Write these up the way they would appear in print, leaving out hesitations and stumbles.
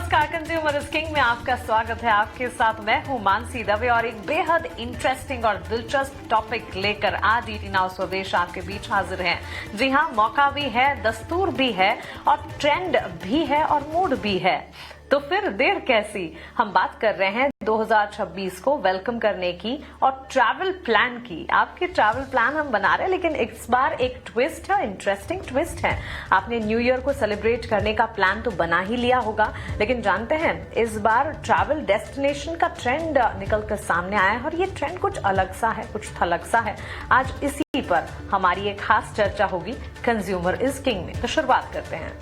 नमस्कार, consumer is king में आपका स्वागत है। आपके साथ मैं हूं मानसी दवे और एक बेहद इंटरेस्टिंग और दिलचस्प टॉपिक लेकर आज ईटी नाउ स्वदेश आपके बीच हाजिर है। जी हां, मौका भी है, दस्तूर भी है और ट्रेंड भी है और मूड भी है। तो फिर देर कैसी, हम बात कर रहे हैं 2026 को वेलकम करने की और ट्रैवल प्लान की। आपके ट्रैवल प्लान हम बना रहे हैं, लेकिन इस बार एक ट्विस्ट है, इंटरेस्टिंग ट्विस्ट है। आपने न्यू ईयर को सेलिब्रेट करने का प्लान तो बना ही लिया होगा, लेकिन जानते हैं इस बार ट्रैवल डेस्टिनेशन का ट्रेंड निकल कर सामने आया है और ये ट्रेंड कुछ अलग सा है, कुछ थलग सा है। आज इसी पर हमारी एक खास चर्चा होगी कंज्यूमर इज किंग में। तो शुरुआत करते हैं।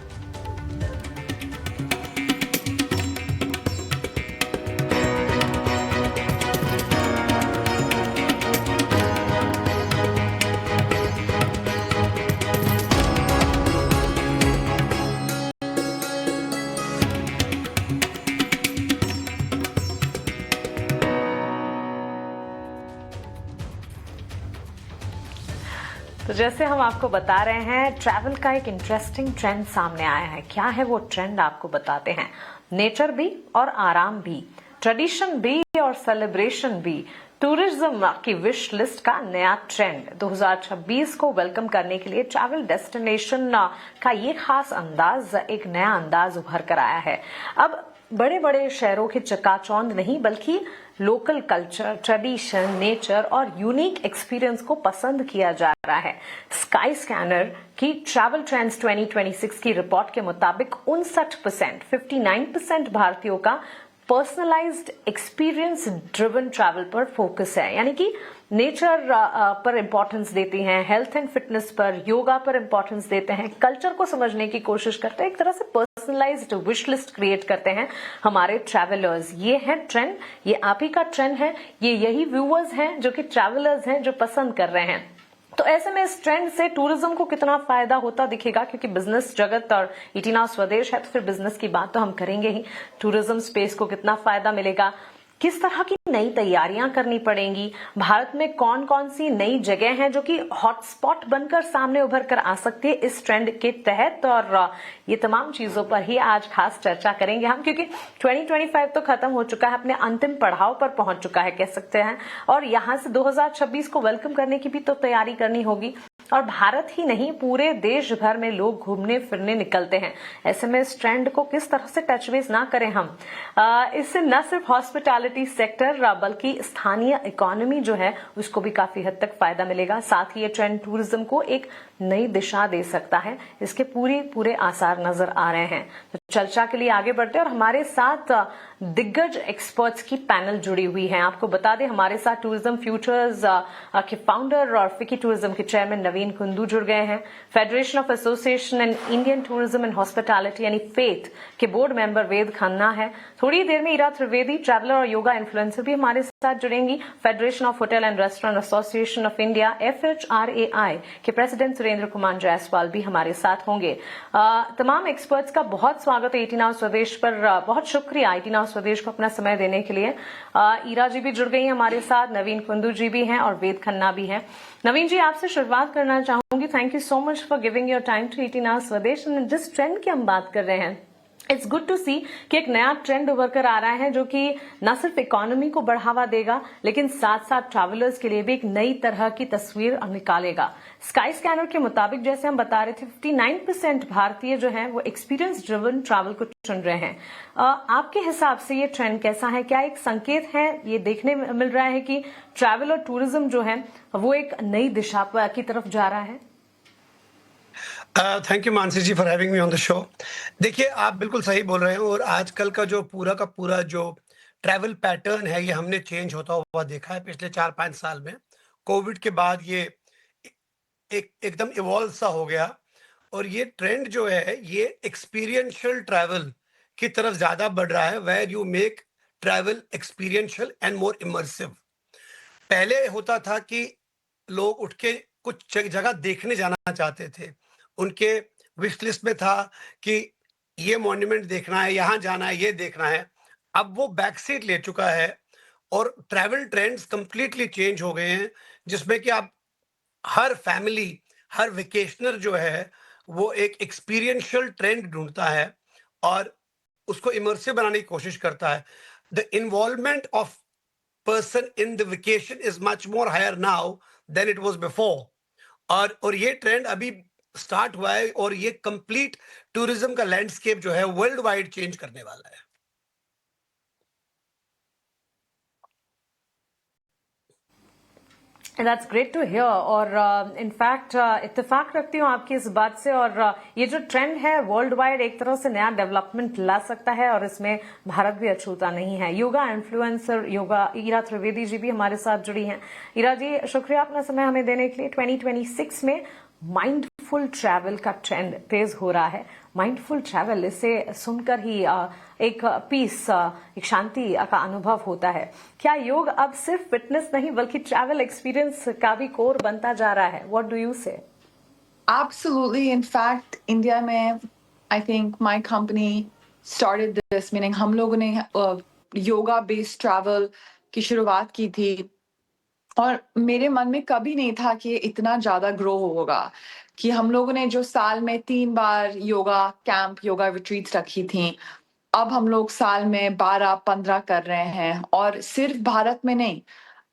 तो जैसे हम आपको बता रहे हैं, ट्रैवल का एक इंटरेस्टिंग ट्रेंड सामने आया है। क्या है वो ट्रेंड, आपको बताते हैं। नेचर भी और आराम भी, ट्रेडिशन भी और सेलिब्रेशन भी, टूरिज्म की विश लिस्ट का नया ट्रेंड 2026 को वेलकम करने के लिए ट्रैवल डेस्टिनेशन का ये खास अंदाज, एक नया अंदाज उभर कर आया है। अब बड़े बड़े शहरों की चकाचौंध नहीं, बल्कि लोकल कल्चर, ट्रेडिशन, नेचर और यूनिक एक्सपीरियंस को पसंद किया जा रहा है। स्काई स्कैनर की ट्रैवल ट्रेंड्स 2026 की रिपोर्ट के मुताबिक 59% भारतीयों का पर्सनलाइज्ड एक्सपीरियंस ड्रिवन ट्रैवल पर फोकस है, यानी कि नेचर पर इंपॉर्टेंस देती हैं, हेल्थ एंड फिटनेस पर, योगा पर इंपॉर्टेंस देते हैं, कल्चर को समझने की कोशिश करते हैं, एक तरह से पर्सनलाइज्ड विश लिस्ट क्रिएट करते हैं हमारे ट्रैवलर्स। ये है ट्रेंड, ये आप ही का ट्रेंड है, ये यही व्यूअर्स हैं जो कि ट्रैवलर्स हैं, जो पसंद कर रहे हैं। तो ऐसे में इस ट्रेंड से टूरिज्म को कितना फायदा होता दिखेगा, क्योंकि बिजनेस जगत और ईटी नाउ स्वदेश है, तो फिर बिजनेस की बात तो हम करेंगे ही। टूरिज्म स्पेस को कितना फायदा मिलेगा, किस तरह की नई तैयारियां करनी पड़ेंगी, भारत में कौन कौन सी नई जगह हैं जो कि हॉटस्पॉट बनकर सामने उभर कर आ सकती है इस ट्रेंड के तहत, और ये तमाम चीजों पर ही आज खास चर्चा करेंगे हम, क्योंकि 2025 तो खत्म हो चुका है, अपने अंतिम पड़ाव पर पहुंच चुका है कह सकते हैं, और यहां से 2026 को वेलकम करने की भी तो तैयारी करनी होगी। और भारत ही नहीं, पूरे देश भर में लोग घूमने फिरने निकलते हैं। ऐसे में इस ट्रेंड को किस तरह से टचबेस ना करें हम। इससे न सिर्फ हॉस्पिटैलिटी सेक्टर बल्कि स्थानीय इकोनॉमी जो है उसको भी काफी हद तक फायदा मिलेगा। साथ ही ये ट्रेंड टूरिज्म को एक नई दिशा दे सकता है, इसके पूरे आसार नजर आ रहे हैं। तो चर्चा के लिए आगे बढ़ते हैं और हमारे साथ दिग्गज एक्सपर्ट्स की पैनल जुड़ी हुई है। आपको बता दें, हमारे साथ टूरिज्म फ्यूचर्स के फाउंडर और फिकी टूरिज्म के चेयरमैन नवीन कुंदू जुड़ गए हैं। Federation of association and Indian tourism and hospitality यानी फेथ के बोर्ड मेंबर वेद खन्ना है। थोड़ी देर में ईरा त्रिवेदी, ट्रैवलर और योगा इन्फ्लुएंसर भी हमारे साथ जुड़ेंगी। Federation of hotel and restaurant association of India FHRAI के प्रेसिडेंट सुरेंद्र कुमार जायसवाल भी हमारे साथ होंगे। तमाम एक्सपर्ट्स का बहुत स्वागत है ईटी नाउ स्वदेश पर। बहुत शुक्रिया ईटी नाउ स्वदेश को अपना समय देने के लिए। ईरा जी भी जुड़ गई हैं हमारे साथ, नवीन कुंदू जी भी हैं और वेद खन्ना भी हैं। नवीन जी, आपसे शुरुआत करना चाहूंगी। Thank you so much for giving your time to ET now Swadesh. जिस ट्रेंड की हम बात कर रहे हैं, इट्स गुड टू सी कि एक नया ट्रेंड उभर कर आ रहा है जो कि न सिर्फ इकोनॉमी को बढ़ावा देगा, लेकिन साथ साथ ट्रैवलर्स के लिए भी एक नई तरह की तस्वीर निकालेगा। स्काई स्कैनर के मुताबिक, जैसे हम बता रहे थे, 59% भारतीय जो हैं वो एक्सपीरियंस ड्रिवन ट्रैवल को चुन रहे हैं। आपके हिसाब से ये ट्रेंड कैसा है? क्या एक संकेत है, ये देखने में मिल रहा है कि ट्रैवल और टूरिज्म जो है वो एक नई दिशा की तरफ जा रहा है? Thank you Mansi ji for having me on the show. देखिए, आप बिल्कुल सही बोल रहे हैं और आजकल का जो पूरा जो ट्रैवल पैटर्न है, ये हमने चेंज होता हुआ देखा है पिछले 4-5 साल में। कोविड के बाद ये ए एकदम इवॉल्व सा हो गया और ये ट्रेंड जो है, ये एक्सपीरियंशियल ट्रैवल की तरफ ज़्यादा बढ़ रहा है, where you make travel experiential and more immersive. पहले होता था कि लोग उठ के कुछ जगह देखने जाना चाहते थे। उनके विश लिस्ट में था कि ये मॉन्यूमेंट देखना है, यहाँ जाना है, ये देखना है। अब वो बैक सीट ले चुका है और ट्रैवल ट्रेंड्स कंप्लीटली चेंज हो गए हैं, जिसमें कि आप हर फैमिली, हर वेकेशनर जो है, वो एक एक्सपीरियंशियल ट्रेंड ढूँढता है और उसको इमर्सिव बनाने की कोशिश करता है। The involvement of person in the vacation is much more higher now than it was before. और ये ट्रेंड अभी स्टार्ट हुआ है और ये कंप्लीट टूरिज्म का लैंडस्केप जो है वर्ल्ड वाइड चेंज करने वाला है। That's great to hear. और इनफैक्ट इत्तेफाक रखती हूँ आपकी इस बात से। और ये जो ट्रेंड है वर्ल्ड वाइड एक तरह से नया डेवलपमेंट ला सकता है और इसमें भारत भी अछूता नहीं है। योगा इन्फ्लुएंसर योगा ईरा त्रिवेदी जी भी हमारे साथ जुड़ी हैं। ईरा जी, शुक्रिया अपना समय हमें देने के लिए। 2026 में माइंडफुल ट्रैवल का ट्रेंड तेज हो रहा है। माइंडफुल ट्रैवल, इसे सुनकर ही एक पीस, एक शांति का अनुभव होता है। क्या योग अब सिर्फ फिटनेस नहीं बल्कि ट्रैवल एक्सपीरियंस का भी कोर बनता जा रहा है? व्हाट डू यू से? Absolutely. In fact, India में I think my company started this, meaning हम लोगों ने योगा बेस्ड ट्रैवल की शुरुआत की थी और मेरे मन में कभी नहीं था कि ये इतना ज्यादा ग्रो होगा। कि हम लोगों ने जो साल में 3 बार योगा कैंप, योगा रिट्रीट्स रखी थी, अब हम लोग साल में 12-15 कर रहे हैं। और सिर्फ भारत में नहीं,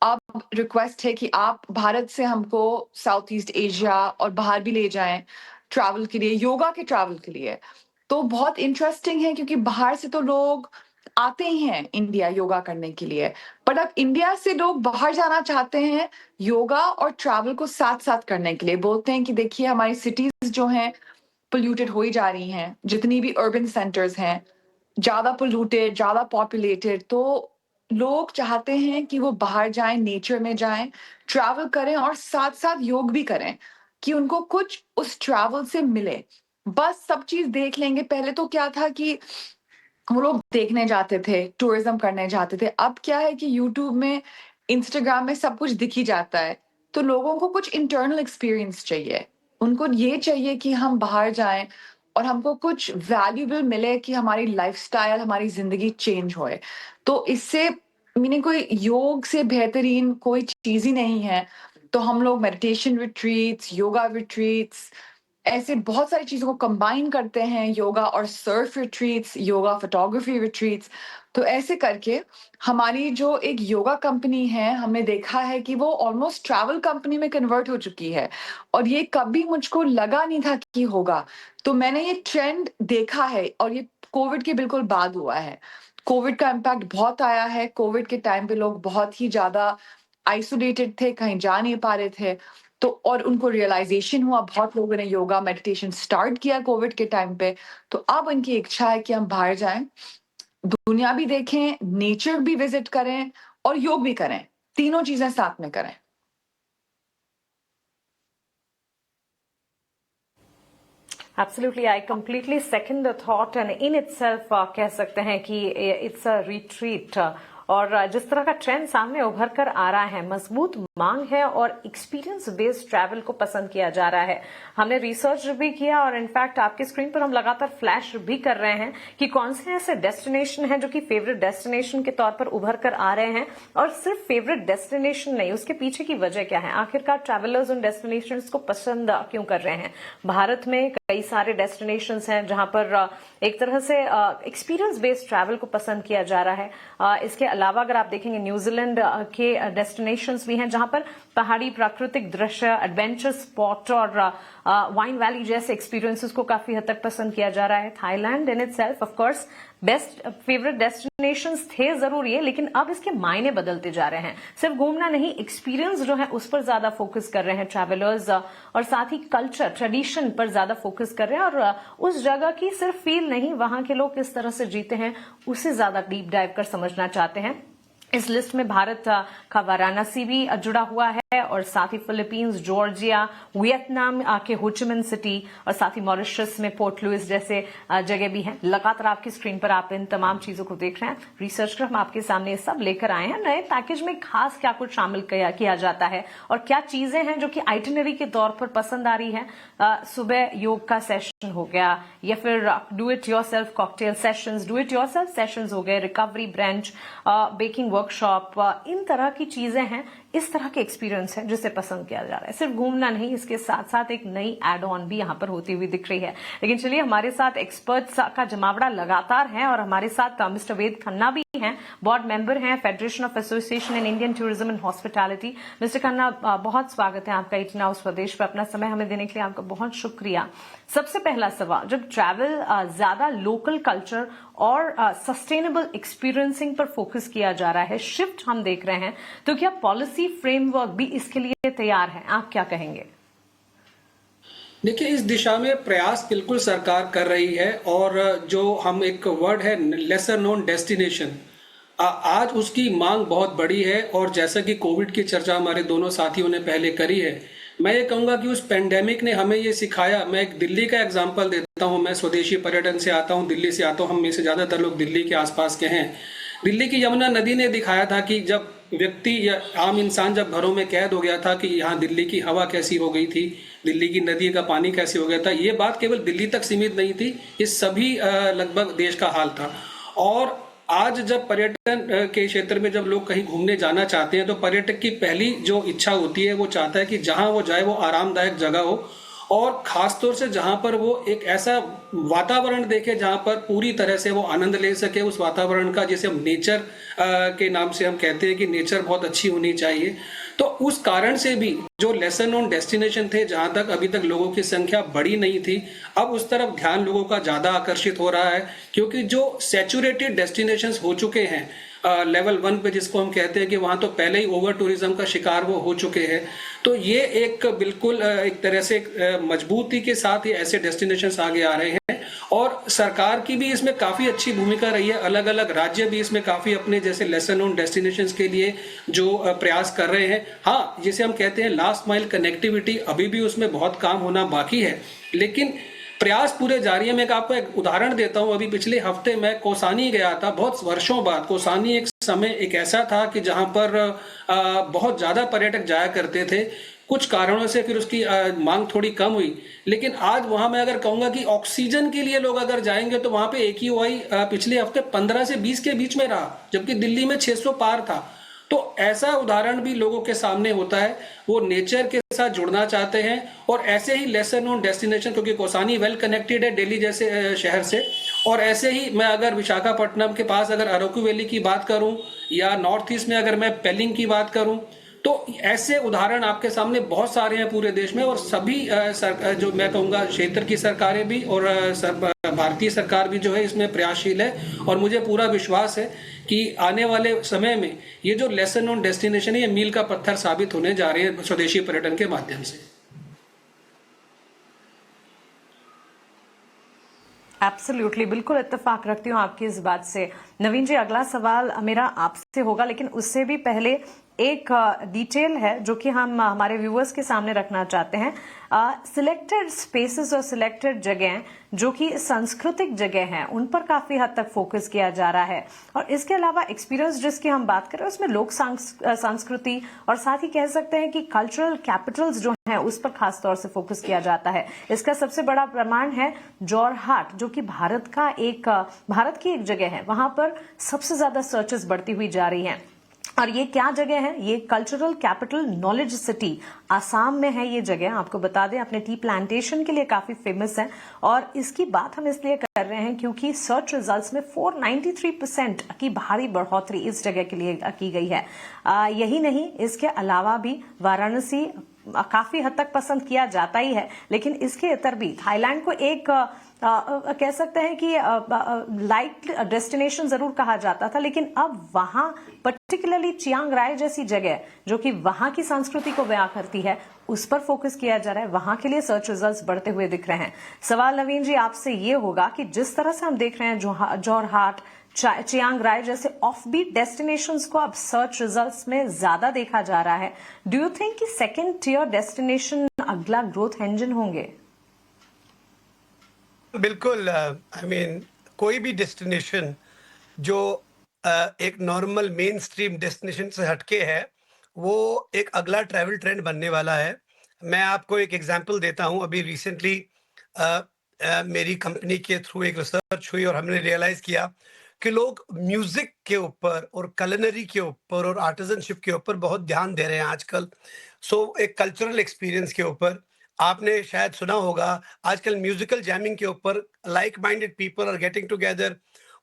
अब रिक्वेस्ट है कि आप भारत से हमको साउथ ईस्ट एशिया और बाहर भी ले जाएं ट्रैवल के लिए, योगा के ट्रैवल के लिए। तो बहुत इंटरेस्टिंग है क्योंकि बाहर से तो लोग आते ही हैं इंडिया योगा करने के लिए, बट अब इंडिया से लोग बाहर जाना चाहते हैं योगा और ट्रैवल को साथ साथ करने के लिए। बोलते हैं कि देखिए हमारी सिटीज जो हैं पोल्यूटेड हो ही जा रही हैं, जितनी भी अर्बन सेंटर्स हैं ज्यादा पोल्यूटेड, ज्यादा पॉपुलेटेड, तो लोग चाहते हैं कि वो बाहर जाएं, नेचर में जाएं, ट्रैवल करें और साथ साथ योग भी करें कि उनको कुछ उस ट्रैवल से मिले। बस सब चीज देख लेंगे, पहले तो क्या था कि वो लोग देखने जाते थे, टूरिज्म करने जाते थे। अब क्या है कि यूट्यूब में, इंस्टाग्राम में सब कुछ दिख ही जाता है। तो लोगों को कुछ इंटरनल एक्सपीरियंस चाहिए, उनको ये चाहिए कि हम बाहर जाएं और हमको कुछ वैल्यूबल मिले कि हमारी लाइफस्टाइल, हमारी जिंदगी चेंज होए। तो इससे मीनिंग कोई योग से बेहतरीन कोई चीज ही नहीं है। तो हम लोग मेडिटेशन रिट्रीट्स, योगा रिट्रीट्स, ऐसे बहुत सारी चीजों को कंबाइन करते हैं, योगा और Surf retreats, yoga photography retreats. तो ऐसे करके हमारी जो एक योगा कंपनी है, हमने देखा है कि वो ऑलमोस्ट ट्रैवल कंपनी में कन्वर्ट हो चुकी है। और ये कभी मुझको लगा नहीं था कि होगा। तो मैंने ये ट्रेंड देखा है और ये कोविड के बिल्कुल बाद हुआ है। कोविड का इम्पैक्ट बहुत आया है। कोविड के टाइम पे लोग बहुत ही ज्यादा आइसोलेटेड थे, कहीं जा नहीं पा रहे थे। तो और उनको रियलाइजेशन हुआ, बहुत लोगों ने योगा मेडिटेशन स्टार्ट किया कोविड के टाइम पे। तो अब उनकी इच्छा है कि हम बाहर जाएं, दुनिया भी देखें, नेचर भी विजिट करें और योग भी करें, तीनों चीजें साथ में करें। Absolutely, I completely second the thought and in itself कह सकते हैं कि it's a retreat। और जिस तरह का ट्रेंड सामने उभर कर आ रहा है, मजबूत मांग है और एक्सपीरियंस बेस्ड ट्रैवल को पसंद किया जा रहा है। हमने रिसर्च भी किया और इनफैक्ट आपकी स्क्रीन पर हम लगातार फ्लैश भी कर रहे हैं कि कौन से ऐसे डेस्टिनेशन हैं जो कि फेवरेट डेस्टिनेशन के तौर पर उभर कर आ रहे हैं। और सिर्फ फेवरेट डेस्टिनेशन नहीं, उसके पीछे की वजह क्या है, आखिरकार ट्रैवलर्स उन डेस्टिनेशन को पसंद क्यों कर रहे हैं। भारत में कई सारे डेस्टिनेशन हैं जहां पर एक तरह से एक्सपीरियंस बेस्ड ट्रैवल को पसंद किया जा रहा है। इसके अलावा अगर आप देखेंगे न्यूजीलैंड के डेस्टिनेशंस भी हैं जहां पर पहाड़ी प्राकृतिक दृश्य, एडवेंचर स्पॉट और वाइन वैली जैसे एक्सपीरियंसेस को काफी हद तक पसंद किया जा रहा है। Thailand in itself of course best favourite destinations थे जरूर ये, लेकिन अब इसके मायने बदलते जा रहे हैं। सिर्फ घूमना नहीं, एक्सपीरियंस जो है उस पर ज्यादा फोकस कर रहे हैं ट्रैवलर्स और साथ ही कल्चर ट्रेडिशन पर ज्यादा फोकस कर रहे हैं और उस जगह की सिर्फ फील नहीं, वहां के लोग किस तरह से जीते हैं उसे ज्यादा डीप डाइव कर समझना चाहते हैं। इस लिस्ट में भारत का वाराणसी भी जुड़ा हुआ है और साथ ही फिलीपींस, जॉर्जिया, वियतनाम के होचिमिन सिटी और साथ ही मॉरिशस में पोर्ट लुइस जैसे जगह भी हैं। लगातार आपकी स्क्रीन पर आप इन तमाम चीजों को देख रहे हैं। रिसर्च कर हम आपके सामने ये सब लेकर आए हैं। नए पैकेज में खास क्या कुछ शामिल किया जाता है और क्या चीजें हैं जो कि आइटिनरी के तौर पर पसंद आ रही है। सुबह योग का सेशन हो गया या फिर do it yourself cocktail sessions, do it yourself sessions हो गए, रिकवरी ब्रांच, बेकिंग वर्कशॉप, इन तरह की चीजें हैं। इस तरह के एक्सपीरियंस एक्सपीरियंस है जिसे पसंद किया जा रहा है। सिर्फ घूमना नहीं, इसके साथ साथ एक नई एड ऑन भी यहाँ पर होती हुई दिख रही है। लेकिन चलिए, हमारे साथ एक्सपर्ट्स का जमावड़ा लगातार है और हमारे साथ मिस्टर वेद खन्ना भी हैं, बोर्ड मेंबर हैं federation of association in Indian tourism and hospitality. Mister Khanna, बहुत स्वागत है आपका इतना हाउस स्वदेश पर। अपना समय हमें देने के लिए आपका बहुत शुक्रिया। सबसे पहला सवाल, जब ट्रैवल ज्यादा लोकल कल्चर और सस्टेनेबल एक्सपीरियंसिंग पर फोकस किया जा रहा है, शिफ्ट हम देख रहे हैं, तो क्या पॉलिसी फ्रेमवर्क भी इसके लिए तैयार है? आप क्या कहेंगे? देखिए, इस दिशा में प्रयास बिल्कुल सरकार कर रही है और जो हम एक वर्ड है लेसर नोन डेस्टिनेशन, आज उसकी मांग बहुत बड़ी है। और जैसा कि कोविड की चर्चा हमारे दोनों साथियों ने पहले करी है, मैं ये कहूँगा कि उस पेंडेमिक ने हमें ये सिखाया। मैं एक दिल्ली का एग्जांपल देता हूँ, मैं स्वदेशी पर्यटन से आता हूँ, दिल्ली से आता हूँ, हम में से ज़्यादातर लोग दिल्ली के आसपास के हैं। दिल्ली की यमुना नदी ने दिखाया था कि जब व्यक्ति या आम इंसान जब घरों में कैद हो गया था कि यहाँ दिल्ली की हवा कैसी हो गई थी, दिल्ली की नदी का पानी कैसे हो गया था, ये बात केवल दिल्ली तक सीमित नहीं थी, ये सभी लगभग देश का हाल था। और आज जब पर्यटन के क्षेत्र में जब लोग कहीं घूमने जाना चाहते हैं, तो पर्यटक की पहली जो इच्छा होती है, वो चाहता है कि जहां वो जाए वो आरामदायक जगह हो, और खासतौर से जहां पर वो एक ऐसा वातावरण देखे जहां पर पूरी तरह से वो आनंद ले सके उस वातावरण का, जिसे हम नेचर के नाम से हम कहते हैं कि नेचर बहुत अच्छी होनी चाहिए। तो उस कारण से भी जो लेसन नोन डेस्टिनेशन थे, जहां तक अभी तक लोगों की संख्या बड़ी नहीं थी, अब उस तरफ ध्यान लोगों का ज्यादा आकर्षित हो रहा है, क्योंकि जो सैचुरेटेड डेस्टिनेशंस हो चुके हैं लेवल 1 पे, जिसको हम कहते हैं कि वहां तो पहले ही ओवर टूरिज्म का शिकार वो हो चुके हैं। तो ये एक बिल्कुल एक तरह से मजबूती के साथ ये ऐसे डेस्टिनेशंस आगे आ रहे हैं, और सरकार की भी इसमें काफी अच्छी भूमिका रही है। अलग अलग राज्य भी इसमें काफी अपने जैसे लेसन नोन डेस्टिनेशंस के लिए जो प्रयास कर रहे हैं। हाँ, जिसे हम कहते हैं लास्ट माइल कनेक्टिविटी, अभी भी उसमें बहुत काम होना बाकी है, लेकिन प्रयास पूरे जारी है। मैं आपको एक उदाहरण देता हूं। अभी पिछले हफ्ते मैं कौसानी गया था, बहुत वर्षों बाद। कौसानी एक समय एक ऐसा था कि जहां पर बहुत ज्यादा पर्यटक जाया करते थे, कुछ कारणों से फिर उसकी मांग थोड़ी कम हुई, लेकिन आज वहां मैं अगर कहूंगा कि ऑक्सीजन के लिए लोग अगर जाएंगे तो वहां पे AQI पिछले हफ्ते 15 से 20 के बीच में रहा, जबकि दिल्ली में 600 पार था। तो ऐसा उदाहरण भी लोगों के सामने होता है, वो नेचर के साथ जुड़ना चाहते हैं। और ऐसे ही लेसर नोन डेस्टिनेशन, क्योंकि कौसानी वेल कनेक्टेड है दिल्ली जैसे शहर से, और ऐसे ही मैं अगर विशाखापट्टनम के पास अगर अराकू वैली की बात करूं, या नॉर्थ ईस्ट में अगर मैं पेलिंग की बात करूं, तो ऐसे उदाहरण आपके सामने बहुत सारे हैं पूरे देश में। और सभी जो मैं कहूँगा क्षेत्र की सरकारें भी और भारतीय सरकार भी जो है इसमें प्रयासशील है, और मुझे पूरा विश्वास है कि आने वाले समय में ये जो लेसन नोन डेस्टिनेशन है, ये मील का पत्थर साबित होने जा रहे हैं स्वदेशी पर्यटन के माध्यम से। एब्सोल्युटली, बिल्कुल इत्तेफाक रखती हूँ आपकी इस बात से। नवीन जी, अगला सवाल मेरा आपसे होगा, लेकिन उससे भी पहले एक डिटेल है जो कि हम हमारे व्यूअर्स के सामने रखना चाहते हैं। सिलेक्टेड स्पेसेस और सिलेक्टेड जगह जो कि सांस्कृतिक जगह हैं, उन पर काफी हद तक फोकस किया जा रहा है। और इसके अलावा एक्सपीरियंस जिसकी हम बात करें, उसमें लोक संस्कृति और साथ ही कह सकते हैं कि कल्चरल कैपिटल्स जो हैं, उस पर खास तौर से फोकस किया जाता है। इसका सबसे बड़ा प्रमाण है जोरहाट, जो कि भारत की एक जगह है। वहां पर सबसे ज्यादा सर्चेस बढ़ती हुई जा रही हैं। और ये क्या जगह है? ये cultural capital knowledge city Assam में है। ये जगह आपको बता दें अपने टी प्लांटेशन के लिए काफी फेमस है, और इसकी बात हम इसलिए कर रहे हैं क्योंकि सर्च रिजल्ट्स में 493% की भारी बढ़ोतरी इस जगह के लिए की गई है। यही नहीं, इसके अलावा भी वाराणसी काफी हद तक पसंद किया जाता ही है, लेकिन इसके इतर भी थाईलैंड को एक कह सकते हैं कि लाइट डेस्टिनेशन जरूर कहा जाता था, लेकिन अब वहां पर्टिकुलरली चियांग राय जैसी जगह जो कि वहां की संस्कृति को बयां करती है, उस पर फोकस किया जा रहा है। वहां के लिए सर्च रिजल्ट्स बढ़ते हुए दिख रहे हैं। सवाल नवीन जी आपसे ये होगा कि जिस तरह से हम देख रहे हैं जोरहाट, चियांग राय जैसे ऑफबीट डेस्टिनेशंस को अब सर्च रिजल्ट्स में ज्यादा देखा जा रहा है, डू यू थिंक कि सेकंड टियर डेस्टिनेशन अगला ग्रोथ इंजन होंगे? बिल्कुल। आई मीन कोई भी डेस्टिनेशन जो एक नॉर्मल मेन स्ट्रीम डेस्टिनेशन से हटके है, वो एक अगला ट्रैवल ट्रेंड बनने वाला है। मैं आपको एक एग्जांपल देता हूं। अभी रिसेंटली मेरी कंपनी के थ्रू एक रिसर्च हुई और हमने रियलाइज किया कि लोग म्यूजिक के ऊपर और culinary के ऊपर और आर्टिजनशिप के ऊपर बहुत ध्यान दे रहे हैं आजकल। एक कल्चरल एक्सपीरियंस के ऊपर आपने शायद सुना होगा, आजकल म्यूजिकल जैमिंग के ऊपर like minded people are getting together.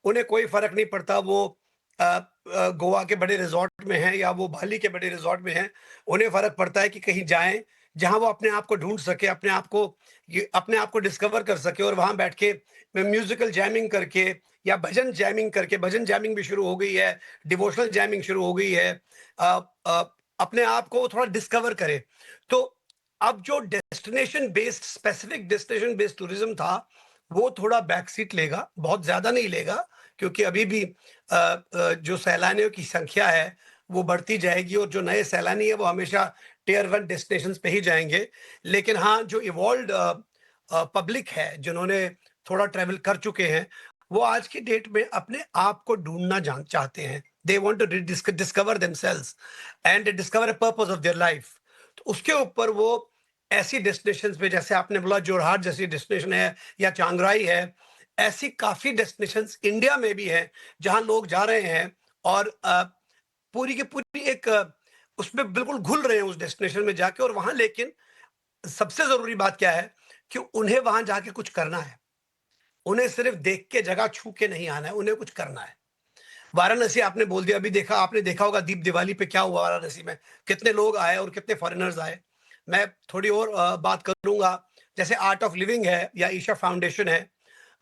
उन्हें कोई फर्क नहीं पड़ता वो गोवा के बड़े रिजॉर्ट में हैं या वो बाली के बड़े रिजॉर्ट में हैं। उन्हें फर्क पड़ता है कि कहीं जाएं जहां वो अपने आप को ढूंढ सके, अपने आप को डिस्कवर कर सके, और वहां बैठ के म्यूजिकल जैमिंग करके या भजन जैमिंग करके, भजन जैमिंग भी शुरू हो गई है, डिवोशनल जैमिंग शुरू हो गई है, अपने आप को थोड़ा डिस्कवर करे। तो अब जो destination based, specific destination based tourism था, वो थोड़ा बैक सीट लेगा, बहुत ज्यादा नहीं लेगा, क्योंकि अभी भी जो सैलानियों की संख्या है वो बढ़ती जाएगी, और जो नए सैलानी है वो हमेशा टियर 1 डेस्टिनेशंस पे ही जाएंगे। लेकिन हाँ, जो इवॉल्व्ड पब्लिक है, जिन्होंने थोड़ा ट्रेवल कर चुके हैं, वो आज की डेट में अपने आप को ढूंढना चाहते हैं। They want to discover themselves and discover a purpose of their life. तो उसके ऊपर वो ऐसी डेस्टिनेशंस पे, जैसे आपने बोला जोरहाट जैसी डेस्टिनेशन है या चांगराई है, ऐसी काफी डेस्टिनेशंस इंडिया में भी है जहां लोग जा रहे हैं और पूरी की पूरी उसमें बिल्कुल घुल रहे हैं उस डेस्टिनेशन में जाके। और वहां लेकिन सबसे जरूरी बात क्या है कि उन्हें वहां जाके कुछ करना है। उन्हें सिर्फ देख के, जगह छू के नहीं आना है, उन्हें कुछ करना है। वाराणसी आपने बोल दिया, अभी आपने देखा होगा दीप दिवाली पे क्या हुआ वाराणसी में, कितने लोग आए और कितने फॉरेनर्स आए। मैं थोड़ी और बात करूंगा, जैसे आर्ट ऑफ लिविंग है या ईशा फाउंडेशन है,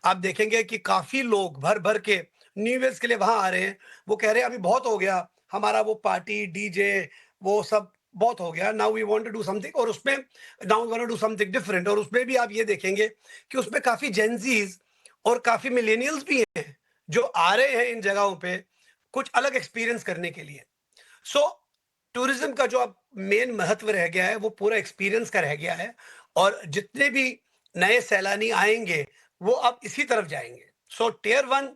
आप देखेंगे कि काफी लोग भर भर के न्यू ईयर्स के लिए वहां आ रहे हैं। वो कह रहे हैं अभी बहुत हो गया हमारा, वो पार्टी डीजे वो सब बहुत हो गया, now we want to do something, और उसमें now we want to do something different. और उसमें भी आप ये देखेंगे कि उसमें काफी जेंजीज और काफी मिलेनियल्स भी हैं जो आ रहे हैं इन जगहों पे कुछ अलग एक्सपीरियंस करने के लिए। सो टूरिज्म का जो अब मेन महत्व रह गया है वो पूरा एक्सपीरियंस का रह गया है, और जितने भी नए सैलानी आएंगे वो अब इसी तरफ जाएंगे। सो टियर 1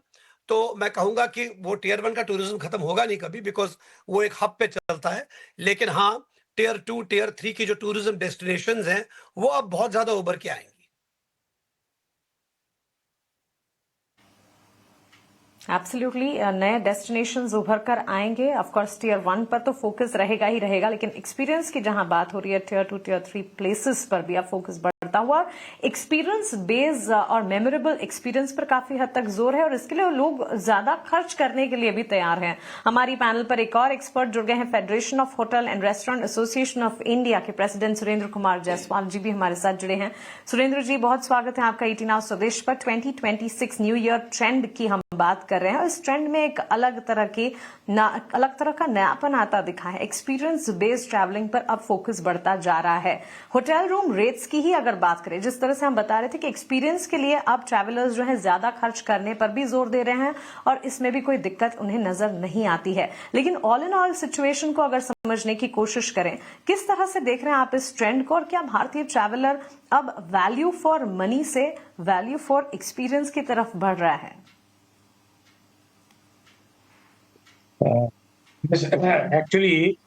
तो मैं कहूंगा कि वो टियर 1 का टूरिज्म खत्म होगा नहीं कभी, बिकॉज वो एक हब पे चलता है। लेकिन हाँ, टियर 2 टियर 3 की जो टूरिज्म डेस्टिनेशंस हैं वो अब बहुत ज्यादा उभर के आएंगी। एब्सोल्युटली, नए डेस्टिनेशंस उभर कर आएंगे। ऑफ कोर्स टियर 1 पर तो फोकस रहेगा ही रहेगा, लेकिन एक्सपीरियंस की जहां बात हो रही है, टियर 2 टियर 3 प्लेसेस पर भी अब फोकस बढ़ता हुआ। एक्सपीरियंस बेस्ड और मेमोरेबल एक्सपीरियंस पर काफी हद तक जोर है, और इसके लिए लोग ज्यादा खर्च करने के लिए भी तैयार हैं। हमारी पैनल पर एक और एक्सपर्ट जुड़ गए हैं, federation of hotel and restaurant association of India के प्रेसिडेंट सुरेंद्र कुमार जायसवाल जी भी हमारे साथ जुड़े हैं। सुरेंद्र जी, बहुत स्वागत है आपका ईटी नाउ स्वदेश पर। 2026 न्यू ईयर ट्रेंड की हम बात कर रहे हैं, और इस ट्रेंड में एक अलग तरह का नयापन आता दिखा है। एक्सपीरियंस बेस्ड ट्रैवलिंग पर अब फोकस बढ़ता जा रहा है। होटल रूम रेट्स की ही अगर बात करें, जिस तरह से हम बता रहे थे कि एक्सपीरियंस के लिए अब ट्रैवलर्स जो है ज्यादा खर्च करने पर भी जोर दे रहे हैं, और इसमें भी कोई दिक्कत उन्हें नजर नहीं आती है। लेकिन ऑल इन ऑल सिचुएशन को अगर समझने की कोशिश करें, किस तरह से देख रहे हैं आप इस ट्रेंड को, और क्या भारतीय ट्रैवलर अब वैल्यू फॉर मनी से वैल्यू फॉर एक्सपीरियंस की तरफ बढ़ रहा है? Yes, actually,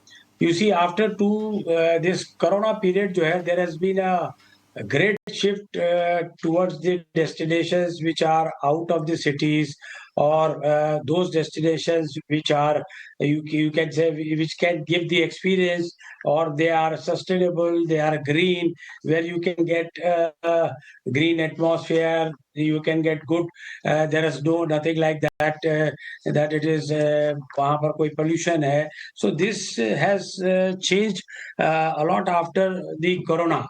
you see, after this Corona period, जो है, there has been a great shift towards the destinations which are out of the cities, or those destinations which are, you can say, which can give the experience, or they are sustainable, they are green, where you can get green atmosphere, you can get good. There is nothing like that that it is वहाँ पर कोई pollution है. So this has changed a lot after the Corona.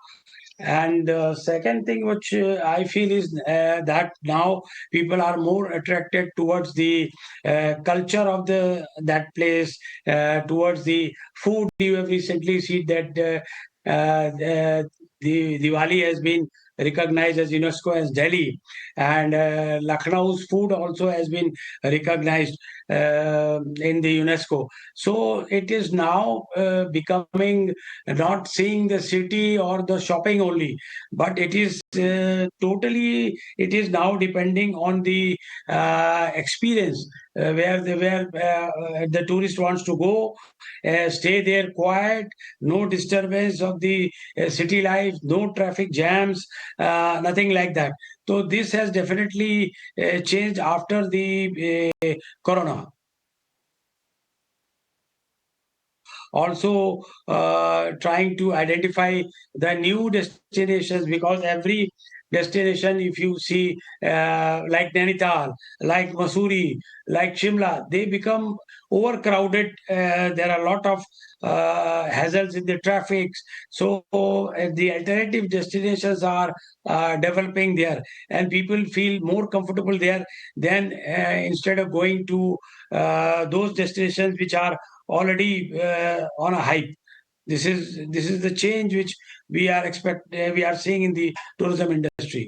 And the second thing which I feel is that now people are more attracted towards the culture of that place, towards the food. You have recently seen that the Diwali has been recognized as UNESCO as Delhi, and Lucknow's food also has been recognized in the UNESCO. So it is now becoming not seeing the city or the shopping only, but it is totally, it is now depending on the experience where the tourist wants to go, stay there quiet, no disturbance of the city life, no traffic jams, nothing like that. So this has definitely changed after the corona. Also trying to identify the new destinations, because every destination, if you see like Nainital, like Masuri, like Shimla, they become overcrowded. There are a lot of hazards in the traffic. So the alternative destinations are developing there, and people feel more comfortable there than instead of going to those destinations which are already on a hype. This is the change which we are seeing in the tourism industry.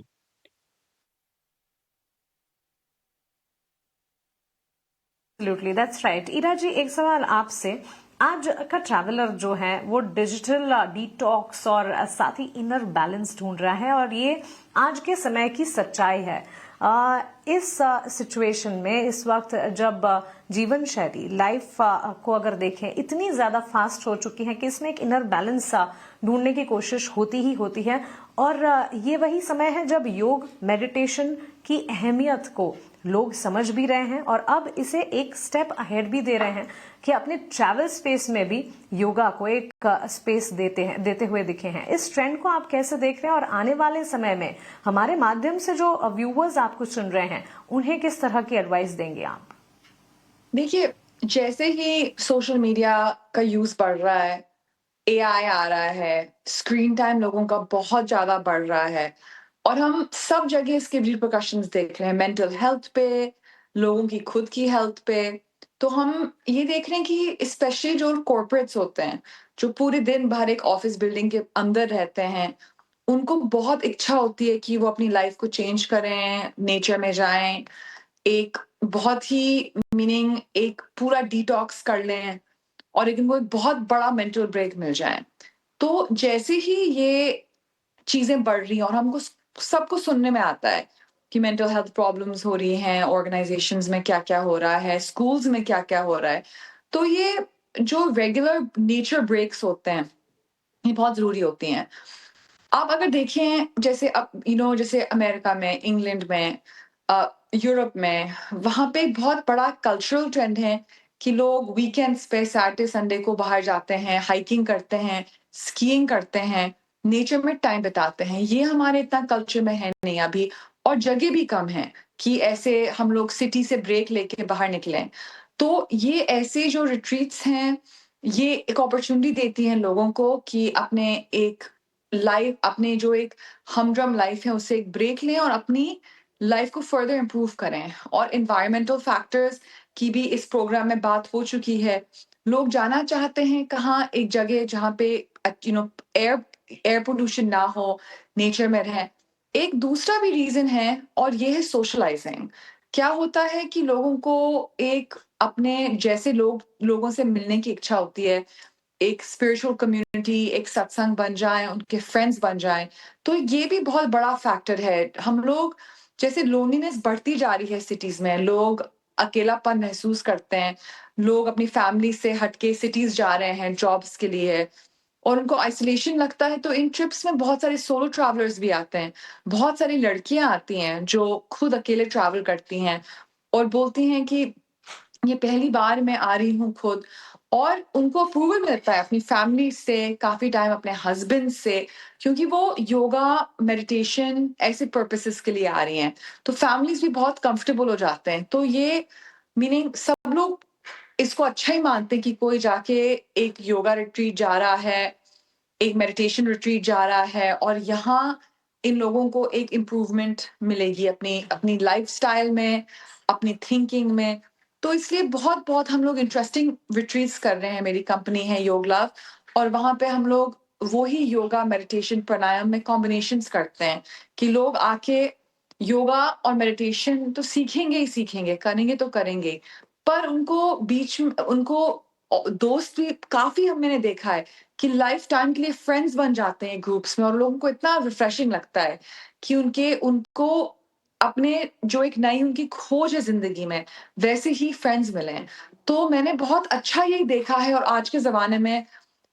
Absolutely that's right. Ira ji, एक सवाल आपसे। आज का traveller जो है वो digital detox और साथ ही इनर बैलेंस ढूंढ रहा है, और ये आज के समय की सच्चाई है। इस सिचुएशन में, इस वक्त जब जीवन शैली, लाइफ को अगर देखें, इतनी ज्यादा फास्ट हो चुकी है कि इसमें एक इनर बैलेंस ढूंढने की कोशिश होती ही होती है, और ये वही समय है जब योग मेडिटेशन की अहमियत को लोग समझ भी रहे हैं और अब इसे एक स्टेप अहेड भी दे रहे हैं कि अपने ट्रैवल स्पेस में भी योगा को एक स्पेस देते हुए दिखे हैं। इस ट्रेंड को आप कैसे देख रहे हैं, और आने वाले समय में हमारे माध्यम से जो व्यूअर्स आपको सुन रहे हैं उन्हें किस तरह की एडवाइस देंगे आप? देखिए, जैसे ही सोशल मीडिया का यूज बढ़ रहा है, एआई आ रहा है, स्क्रीन टाइम लोगों का बहुत ज्यादा बढ़ रहा है, और हम सब जगह इसके रिपरकशंस देख रहे हैं, मेंटल हेल्थ पे, लोगों की खुद की हेल्थ पे। तो हम ये देख रहे हैं कि स्पेशली जो कॉर्पोरेट्स होते हैं, जो पूरे दिन भर एक ऑफिस बिल्डिंग के अंदर रहते हैं, उनको बहुत इच्छा होती है कि वो अपनी लाइफ को चेंज करें, नेचर में जाएं, एक बहुत ही मीनिंग एक पूरा डिटॉक्स कर लें, और एक इनको एक बहुत बड़ा मेंटल ब्रेक मिल जाए। तो जैसे ही ये चीजें बढ़ रही हैं और हमको सबको सुनने में आता है कि मेंटल हेल्थ प्रॉब्लम्स हो रही हैं, ऑर्गेनाइजेशंस में क्या-क्या हो रहा है, स्कूल्स में क्या-क्या हो रहा है। तो ये जो रेगुलर नेचर ब्रेक्स होते हैं, ये बहुत ज़रूरी होती हैं। आप अगर देखें, जैसे अब जैसे अमेरिका में, इंग्लैंड में, यूरोप में, वहाँ पे एक बहुत बड़ा कल्चरल ट्रेंड है कि लोग वीकेंड्स पे सैटरडे संडे को बाहर जाते हैं, हाइकिंग करते हैं, स्कीइंग करते हैं, नेचर में टाइम बिताते हैं। ये हमारे इतना कल्चर में है नहीं अभी, और जगह भी कम है कि ऐसे हम लोग सिटी से ब्रेक लेके बाहर निकलें। तो ये ऐसे जो रिट्रीट्स हैं, ये एक अपॉर्चुनिटी देती हैं लोगों को कि अपने एक लाइफ, अपने जो एक हमड्रम लाइफ है, उससे एक ब्रेक लें और अपनी लाइफ को फर्दर इम्प्रूव करें। और एनवायरमेंटल फैक्टर्स की भी इस प्रोग्राम में बात हो चुकी है। लोग जाना चाहते हैं कहाँ, एक जगह जहाँ पे एयर एयर पोल्यूशन ना हो, नेचर में रहें। एक दूसरा भी रीजन है, और ये है सोशलाइजिंग। क्या होता है कि लोगों को एक अपने जैसे लोगों से मिलने की इच्छा होती है, एक स्पिरिचुअल कम्युनिटी, एक सत्संग बन जाए, उनके फ्रेंड्स बन जाएँ। तो ये भी बहुत बड़ा फैक्टर है। हम लोग जैसे लोनलीनेस बढ़ती जा रही है सिटीज़ में, लोग अकेलापन महसूस करते हैं, लोग अपनी फैमिली से हट के सिटीज़ जा रहे हैं जॉब्स के लिए, और उनको आइसोलेशन लगता है। तो इन ट्रिप्स में बहुत सारे सोलो ट्रैवलर्स भी आते हैं। बहुत सारी लड़कियाँ आती हैं जो खुद अकेले ट्रैवल करती हैं और बोलती हैं कि ये पहली बार मैं आ रही हूँ खुद, और उनको अप्रूवल मिलता है अपनी फैमिली से, काफ़ी टाइम अपने हस्बैंड से, क्योंकि वो योगा, मेडिटेशन ऐसे पर्पसेस के लिए आ रही हैं। तो फैमिलीज़ भी बहुत कंफर्टेबल हो जाते हैं। तो ये मीनिंग सब लोग इसको अच्छा ही मानते हैं कि कोई जाके एक योगा रिट्रीट जा रहा है, एक मेडिटेशन रिट्रीट जा रहा है, और यहाँ इन लोगों को एक इम्प्रूवमेंट मिलेगी अपनी अपनी लाइफ़स्टाइल में, अपनी थिंकिंग में। तो इसलिए बहुत-बहुत हम लोग इंटरेस्टिंग रिट्रीट्स कर रहे हैं। मेरी कंपनी है योग लव, और वहाँ पे हम लोग वो ही योगा, मेडिटेशन, प्राणायाम में कॉम्बिनेशंस करते हैं कि लोग आके योगा और मेडिटेशन तो सीखेंगे ही सीखेंगे, करेंगे तो करेंगे। पर उनको बीच में उनको दोस्त भी काफ़ी मैंने देखा है कि लाइफ टाइम के लिए फ्रेंड्स बन जाते हैं ग्रुप्स में, और लोगों को इतना रिफ्रेशिंग लगता है कि उनको अपने जो एक नई उनकी खोज है ज़िंदगी में, वैसे ही फ्रेंड्स मिले हैं। तो मैंने बहुत अच्छा यही देखा है, और आज के ज़माने में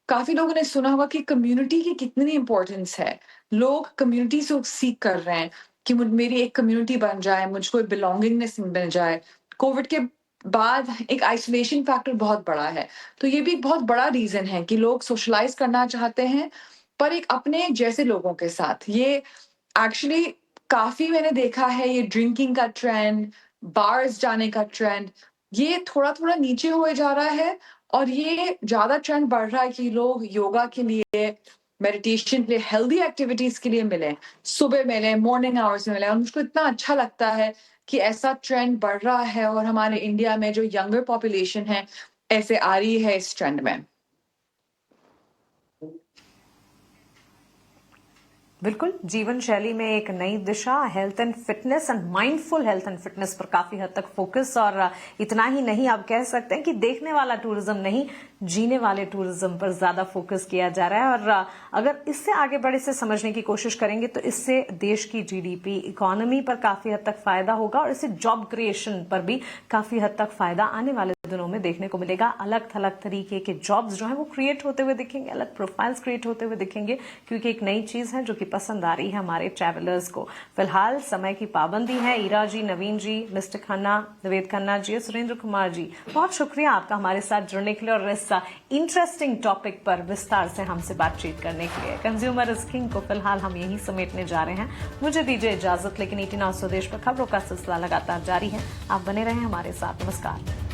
काफ़ी लोगों ने सुना होगा कि कम्युनिटी की कितनी इम्पोर्टेंस है। लोग कम्युनिटी से सीख कर रहे हैं कि मेरी एक कम्युनिटी बन जाए, मुझको बिलोंगिंगनेस मिल जाए। कोविड के बाद एक आइसोलेशन फैक्टर बहुत बड़ा है, तो ये भी एक बहुत बड़ा रीजन है कि लोग सोशलाइज करना चाहते हैं, पर एक अपने जैसे लोगों के साथ। ये एक्चुअली काफी मैंने देखा है, ये ड्रिंकिंग का ट्रेंड, बार्स जाने का ट्रेंड, ये थोड़ा थोड़ा नीचे हुए जा रहा है, और ये ज्यादा ट्रेंड बढ़ रहा है कि लोग योगा के लिए, मेडिटेशन के लिए, हेल्दी एक्टिविटीज के लिए मिले, सुबह मिले, मॉर्निंग आवर्स में मिले। और मुझको इतना अच्छा लगता है कि ऐसा ट्रेंड बढ़ रहा है, और हमारे इंडिया में जो यंगर पॉपुलेशन है ऐसे आ रही है इस ट्रेंड में। बिल्कुल, जीवन शैली में एक नई दिशा, health and fitness and mindful health and fitness पर काफी हद तक फोकस। और इतना ही नहीं, आप कह सकते हैं कि देखने वाला टूरिज्म नहीं, जीने वाले टूरिज्म पर ज्यादा फोकस किया जा रहा है। और अगर इससे आगे बढ़े, इसे समझने की कोशिश करेंगे तो इससे देश की जीडीपी, इकोनॉमी पर काफी हद तक फायदा होगा, और इससे जॉब क्रिएशन पर भी काफी हद तक फायदा आने वाले दिनों में देखने को मिलेगा। अलग थलग तरीके के जॉब्स जो है वो क्रिएट होते हुए दिखेंगे, अलग प्रोफाइल्स क्रिएट होते हुए दिखेंगे, क्योंकि एक नई चीज है जो कि पसंद आ रही है हमारे ट्रैवलर्स को। फिलहाल समय की पाबंदी है। ईरा जी, नवीन जी, मिस्टर खन्ना, निवेद खन्ना जी, सुरेंद्र कुमार जी, बहुत शुक्रिया आपका हमारे साथ जुड़ने के लिए और इस इंटरेस्टिंग टॉपिक पर विस्तार से हमसे बातचीत करने के लिए। कंज्यूमर इज किंग को फिलहाल हम यही समेटने जा रहे हैं। मुझे दीजिए इजाजत, लेकिन 18 स्वदेश पर खबरों का सिलसिला लगातार जारी है। आप बने रहें हमारे साथ। नमस्कार।